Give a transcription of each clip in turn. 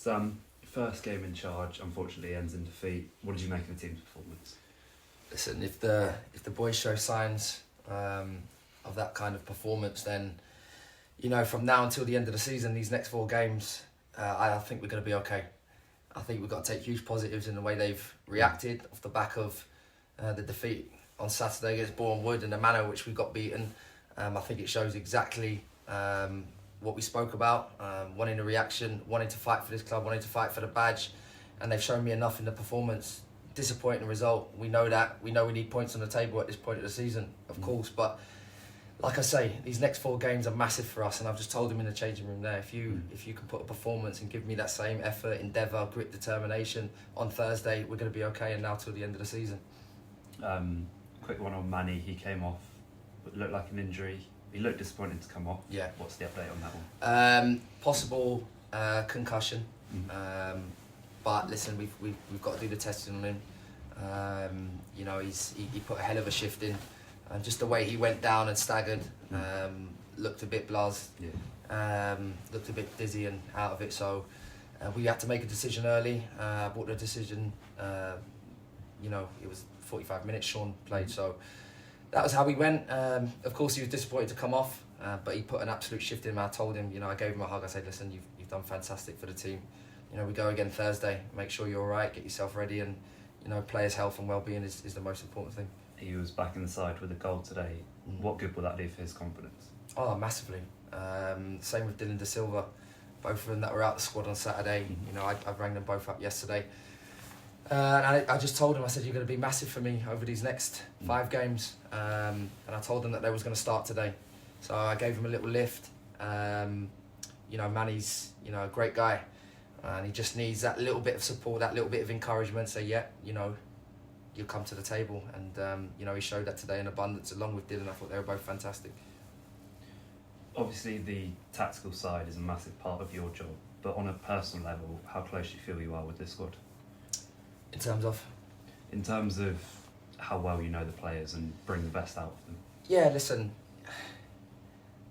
Sam, first game in charge, unfortunately ends in defeat. What did you make of the team's performance? Listen, if the boys show signs of that kind of performance, then from now until the end of the season, these next 4 games, I think we're going to be okay. I think we've got to take huge positives in the way they've reacted off the back of the defeat on Saturday against Bournemouth and the manner in which we got beaten. I think it shows exactly what we spoke about, wanting a reaction, wanting to fight for this club, wanting to fight for the badge, and they've shown me enough in the performance. Disappointing result. We know that. We know we need points on the table at this point of the season, of course, but like I say, these next 4 games are massive for us, and I've just told him in the changing room there, if you can put a performance and give me that same effort, endeavour, grit, determination on Thursday, we're going to be okay, and now till the end of the season. Quick one on Manny. He came off, it looked like an injury. He looked disappointed to come off. Yeah. What's the update on that one? Possible concussion. But listen, we've got to do the testing on him. He put a hell of a shift in. And just the way he went down and staggered, looked a bit blasé, looked a bit dizzy and out of it. So we had to make a decision early. Brought the decision, it was 45 minutes Sean played. So that was how we went. Of course, he was disappointed to come off, but he put an absolute shift in. I told him, I gave him a hug. I said, listen, you've done fantastic for the team. We go again Thursday. Make sure you're all right, get yourself ready, and players' health and well-being is the most important thing. He was back in the side with a goal today. What good will that do for his confidence? Oh, massively. Same with Dylan De Silva. Both of them that were out the squad on Saturday. I rang them both up yesterday. And I just told him, I said, you're going to be massive for me over these next 5 games. And I told them that they was going to start today. So I gave him a little lift. Manny's, a great guy. And he just needs that little bit of support, that little bit of encouragement. So you'll come to the table. And, he showed that today in abundance along with Dylan. I thought they were both fantastic. Obviously, the tactical side is a massive part of your job. But on a personal level, how close do you feel you are with this squad? In terms of? In terms of how well you know the players and bring the best out of them. Yeah, listen.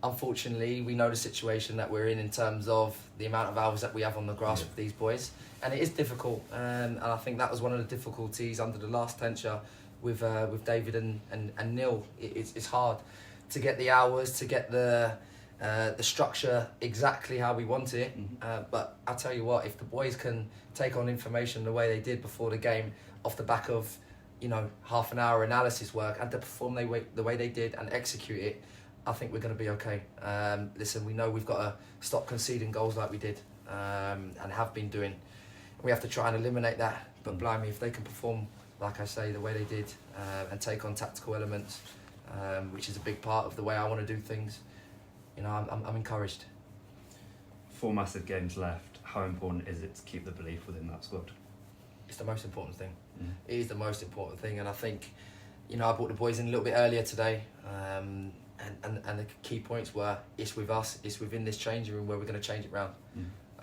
Unfortunately, we know the situation that we're in terms of the amount of hours that we have on the grass with these boys, and it is difficult. And I think that was one of the difficulties under the last tenure with David and Neil. It's hard to get the hours, to get the structure exactly how we want it. But I'll tell you what, if the boys can take on information the way they did before the game, off the back of half an hour analysis work, and to perform the way they did and execute it, I think we're going to be okay. Listen, we know we've got to stop conceding goals like we did and have been doing. We have to try and eliminate that. But blimey, if they can perform, like I say, the way they did and take on tactical elements, which is a big part of the way I want to do things, I'm encouraged. 4 massive games left. How important is it to keep the belief within that squad? It's the most important thing. It is the most important thing, and I think, I brought the boys in a little bit earlier today, and the key points were, it's with us, it's within this changing room where we're going to change it round.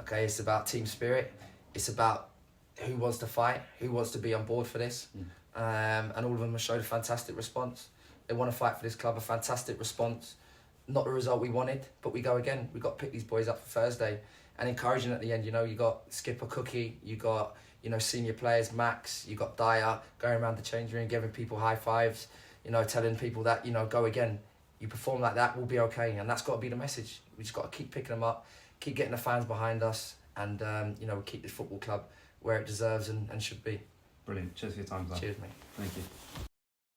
Okay, it's about team spirit, it's about who wants to fight, who wants to be on board for this, and all of them have showed a fantastic response. They want to fight for this club, a fantastic response. Not the result we wanted, but we go again. We've got to pick these boys up for Thursday and encouraging at the end. You got Skipper Cookie, you got senior players, Max, you got Dyer going around the changing room, giving people high fives, telling people that, go again. You perform like that, we'll be okay. And that's got to be the message. We just got to keep picking them up, keep getting the fans behind us, and keep this football club where it deserves and should be. Brilliant. Cheers for your time, Sam. Cheers, mate. Thank you.